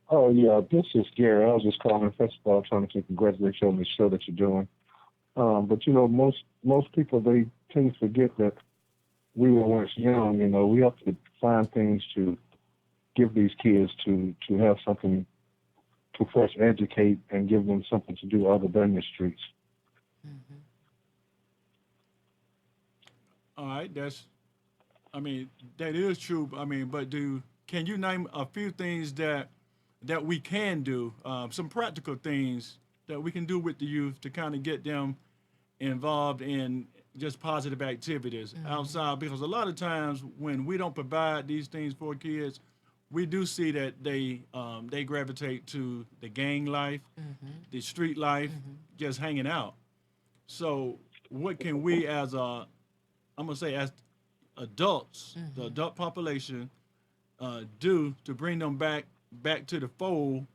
Oh yeah, this is Gary. I was just calling. First of all, trying to say congratulations on the show that you're doing. But you know, most people, they tend to forget that we were once young. You know, we have to find things to give these kids to have something to first educate and give them something to do other than the streets. All right, I mean, that is true. I mean, but can you name a few things that we can do, some practical things that we can do with the youth to kind of get them involved in just positive activities outside? Because a lot of times when we don't provide these things for kids, we do see that they gravitate to the gang life, the street life, just hanging out. So what can we I'm gonna say as adults, the adult population, do to bring them back to the fold,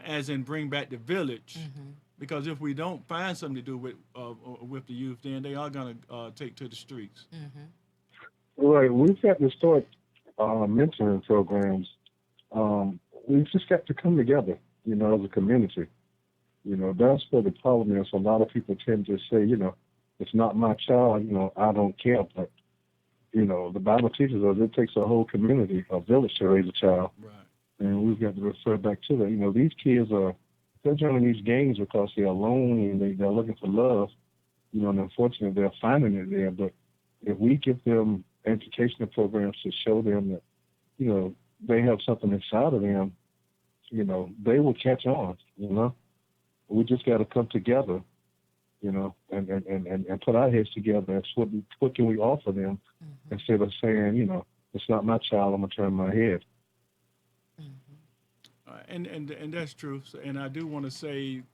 as in bring back the village? Because if we don't find something to do with the youth, then they are gonna take to the streets. Right. We've got to start mentoring programs. We've just got to come together, you know, as a community. You know, that's where the problem is. A lot of people tend to say, you know, it's not my child, you know, I don't care. But, you know, the Bible teaches us it takes a whole community, a village to raise a child. Right. And we've got to refer back to that. You know, these kids they're joining these gangs because they're alone and they're looking for love. You know, and unfortunately they're finding it there. But if we give them educational programs to show them that, you know, they have something inside of them, you know, they will catch on, you know. We just got to come together, you know, and put our heads together and what can we offer them instead of saying, you know, it's not my child, I'm going to turn my head. And that's true. So, and I do want to say,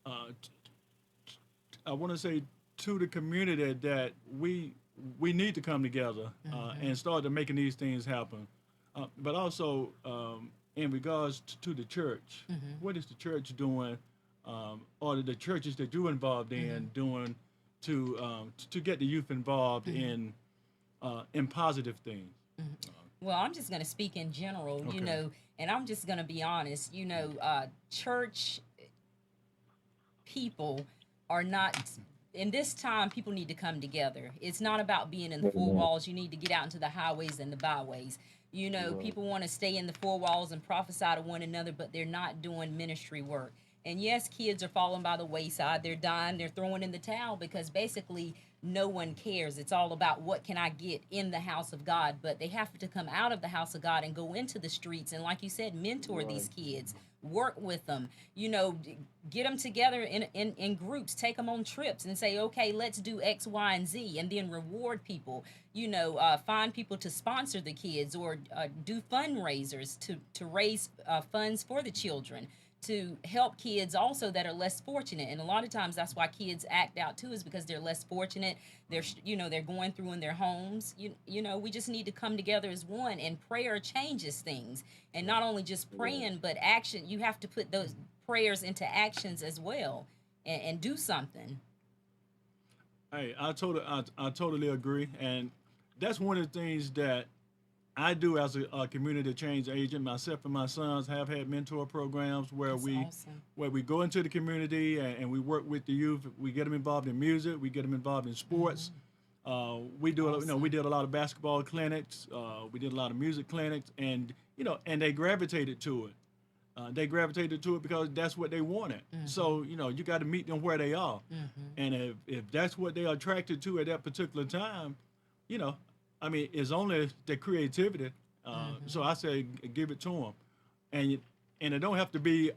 I want to say to the community that we need to come together and start to making these things happen. But also in regards to the church, what is the church doing, or the churches that you're involved in doing to get the youth involved in positive things? Well, I'm just going to speak in general, you know, and I'm just going to be honest, you know, church people are not, in this time, people need to come together. It's not about being in the four walls. You need to get out into the highways and the byways. You know, people want to stay in the four walls and prophesy to one another, but they're not doing ministry work. And yes, kids are falling by the wayside. They're dying. They're throwing in the towel because basically no one cares. It's all about what can I get in the house of God. But they have to come out of the house of God and go into the streets. And like you said, mentor these kids, work with them, you know, get them together in groups, take them on trips and say, okay, let's do X, Y, and Z, and then reward people, you know, find people to sponsor the kids or do fundraisers to raise funds for the children, to help kids also that are less fortunate. And a lot of times that's why kids act out too, is because they're less fortunate. They're, you know, they're going through in their homes. You know, we just need to come together as one, and prayer changes things. And not only just praying, but action. You have to put those prayers into actions as well and do something. Hey, I totally agree. And that's one of the things that I do as a community change agent. Myself and my sons have had mentor programs where That's awesome. where we go into the community and we work with the youth. We get them involved in music. We get them involved in sports. We do you know, we did a lot of basketball clinics. We did a lot of music clinics, and you know, and they gravitated to it. They gravitated to it because that's what they wanted. So, you got to meet them where they are. And if that's what they are attracted to at that particular time, it's only the creativity. So I say give it to them. And it don't have to be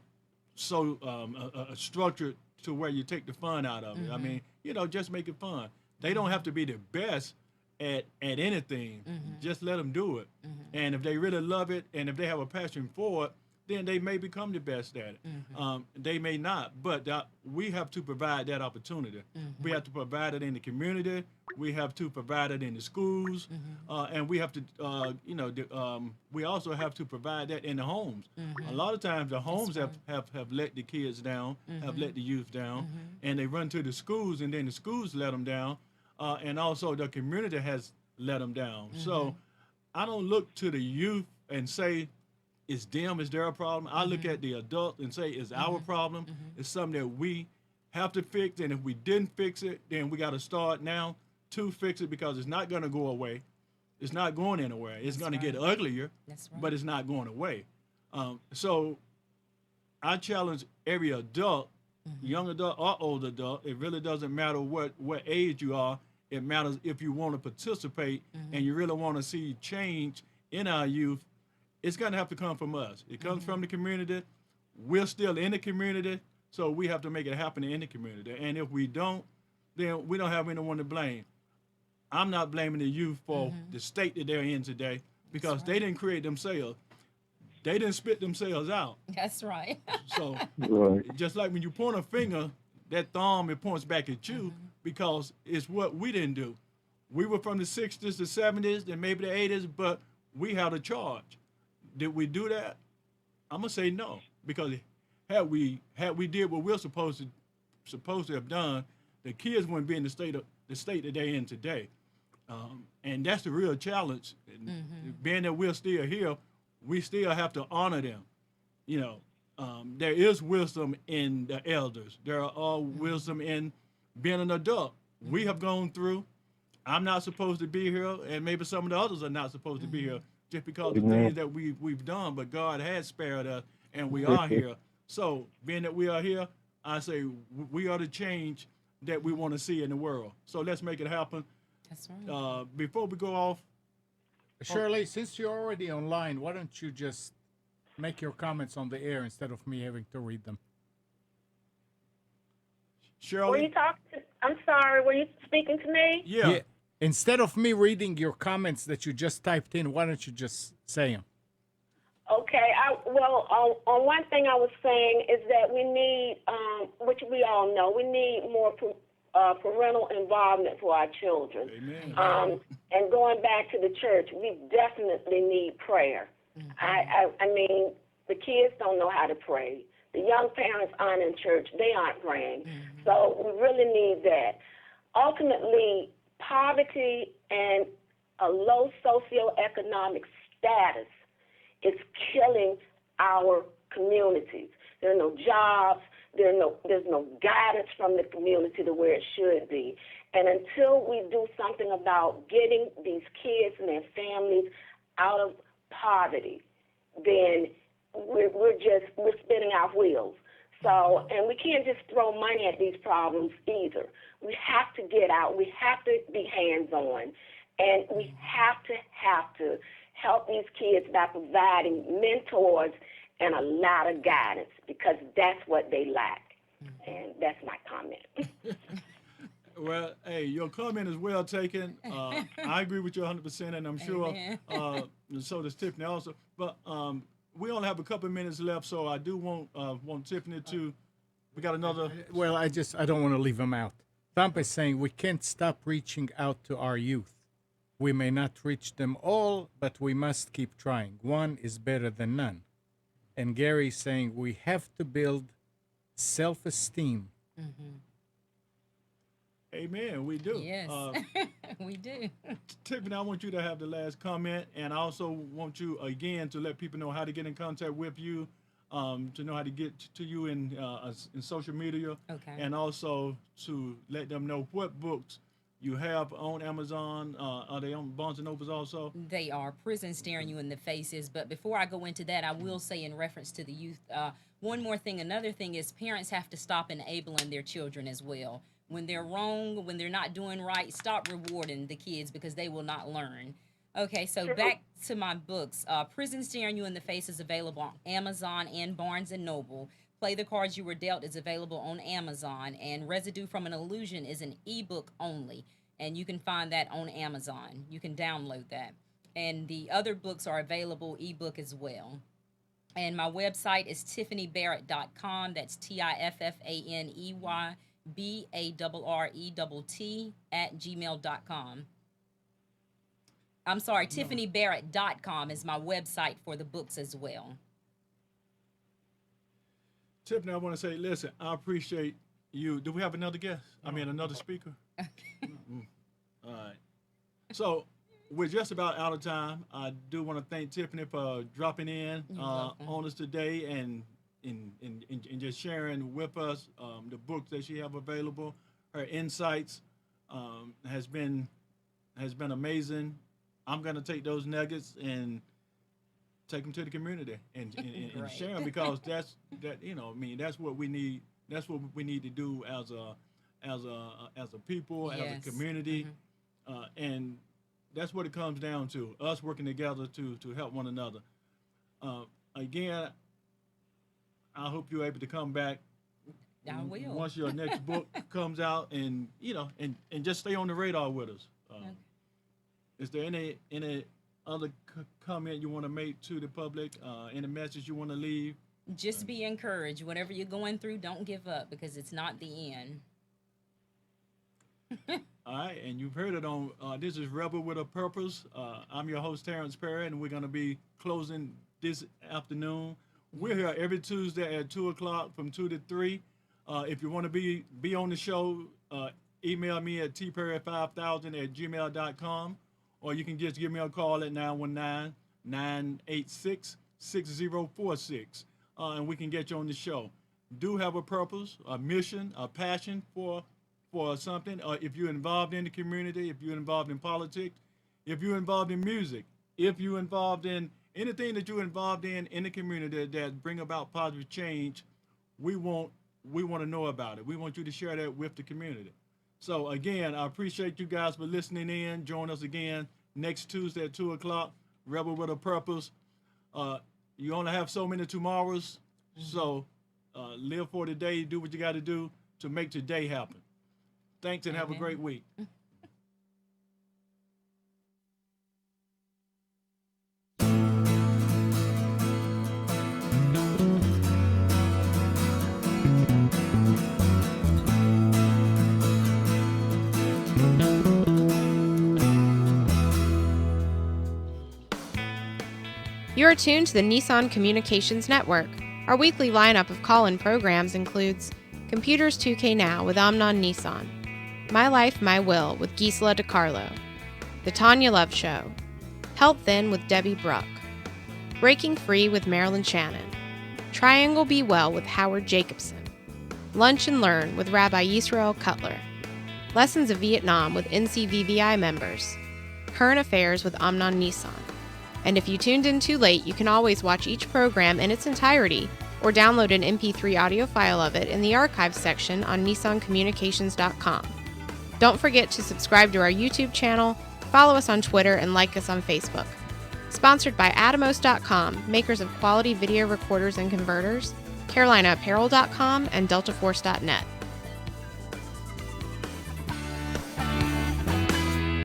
so structured to where you take the fun out of it. Just make it fun. They don't have to be the best at anything. Just let them do it. And if they really love it and if they have a passion for it, then they may become the best at it. They may not, but we have to provide that opportunity. We have to provide it in the community. We have to provide it in the schools, and we have to, we also have to provide that in the homes. A lot of times, the homes have let the kids down, have let the youth down, and they run to the schools, and then the schools let them down, and also the community has let them down. So, I don't look to the youth and say, it's them, it's their problem. I look at the adult and say, it's our problem. It's something that we have to fix. And if we didn't fix it, then we got to start now to fix it because it's not going to go away. It's not going anywhere. It's going to get uglier, but it's not going away. So I challenge every adult, young adult or old adult. It really doesn't matter what age you are. It matters if you want to participate and you really want to see change in our youth. It's going to have to come from us. It comes from the community. We're still in the community, so we have to make it happen in the community. And if we don't, then we don't have anyone to blame. I'm not blaming the youth for the state that they're in today because they didn't create themselves. They didn't spit themselves out. That's right. So just like when you point a finger, that thumb, it points back at you because it's what we didn't do. We were from the 60s, the 70s, and maybe the 80s, but we had a charge. Did we do that? I'm gonna say no, because had we did what we're supposed to have done, the kids wouldn't be in the state that they're in today, and that's the real challenge. Being that we're still here, we still have to honor them. There is wisdom in the elders. There are wisdom in being an adult. We have gone through. I'm not supposed to be here, and maybe some of the others are not supposed to be here. Just because of the things that we've done, but God has spared us, and we are here. So, being that we are here, I say we are the change that we want to see in the world. So let's make it happen. That's right. Before we go off, Shirley, since you're already online, why don't you just make your comments on the air instead of me having to read them? Shirley, Were you talking to, I'm sorry, were you speaking to me? Yeah. Instead of me reading your comments that you just typed in, why don't you just say them? Okay. On one thing I was saying is that we need, which we all know, we need more parental involvement for our children. Amen. And going back to the church, we definitely need prayer. I mean, the kids don't know how to pray. The young parents aren't in church. They aren't praying. So we really need that. Ultimately, poverty and a low socioeconomic status is killing our communities. There are no jobs. There's no guidance from the community to where it should be. And until we do something about getting these kids and their families out of poverty, then we're spinning our wheels. So, and we can't just throw money at these problems either. We have to get out. We have to be hands-on. And we have to help these kids by providing mentors and a lot of guidance because that's what they lack. And that's my comment. Well, hey, your comment is well taken. I agree with you 100%, and I'm sure so does Tiffany also. But we only have a couple of minutes left, so I do want Tiffany to. We got another. Well, I don't want to leave them out. Thump is saying we can't stop reaching out to our youth. We may not reach them all, but we must keep trying. One is better than none. And Gary is saying we have to build self-esteem. Amen. We do. Yes, we do. Tiffany, I want you to have the last comment, and I also want you again to let people know how to get in contact with you, to know how to get to you in social media, Okay. and also to let them know what books you have on Amazon. Are they on Barnes and Nobles also? They are. Prison staring you in the faces. But before I go into that, I will say in reference to the youth, one more thing. Another thing is parents have to stop enabling their children as well. When they're wrong, when they're not doing right, stop rewarding the kids because they will not learn. Okay, so back to my books. Prison Staring You in the Face is available on Amazon and Barnes and Noble. Play the Cards You Were Dealt is available on Amazon, and Residue from an Illusion is an ebook only, and you can find that on Amazon. You can download that. And the other books are available ebook as well. And my website is TiffanyBarrett.com. That's TiffanyBarrett @gmail.com. I'm sorry, TiffanyBarrett.com is my website for the books as well. Tiffany, I want to say, listen, I appreciate you. Do we have another guest? Another speaker? All right. So we're just about out of time. I do want to thank Tiffany for dropping in on us today and just sharing with us the books that she have available. Her insights has been amazing. I'm going to take those nuggets and take them to the community and share them, because that's what we need. That's what we need to do as a people, as a community, and that's what it comes down to: us working together to help one another. Again, I hope you're able to come back. I will. Once your next book comes out, and just stay on the radar with us. Is there any other comment you want to make to the public? Any message you want to leave? Just be encouraged. Whatever you're going through, don't give up, because it's not the end. All right, and you've heard it on, this is Rebel with a Purpose. I'm your host, Terrence Perry, and we're going to be closing this afternoon. We're here every Tuesday at 2 o'clock from 2 to 3. If you want to be on the show, email me at tperry5000@gmail.com, or you can just give me a call at 919-986-6046, and we can get you on the show. Do have a purpose, a mission, a passion for something. If you're involved in the community, if you're involved in politics, if you're involved in music, if you're involved in anything that you're involved in the community that bring about positive change, we want to know about it. We want you to share that with the community. So again, I appreciate you guys for listening in. Join us again next Tuesday at 2 o'clock. Rebel with a Purpose. You only have so many tomorrows, so live for today. Do what you got to do to make today happen. Thanks, and have a great week. You are tuned to the Nissan Communications Network. Our weekly lineup of call-in programs includes Computers 2K Now with Amnon Nissan, My Life, My Will with Gisela DiCarlo, The Tanya Love Show, Health Then with Debbie Bruck, Breaking Free with Marilyn Shannon, Triangle Be Well with Howard Jacobson, Lunch and Learn with Rabbi Yisrael Cutler, Lessons of Vietnam with NCVVI members, Current Affairs with Amnon Nissan. And if you tuned in too late, you can always watch each program in its entirety or download an MP3 audio file of it in the archives section on nissancommunications.com. Don't forget to subscribe to our YouTube channel, follow us on Twitter, and like us on Facebook. Sponsored by Atomos.com, makers of quality video recorders and converters, CarolinaApparel.com, and DeltaForce.net.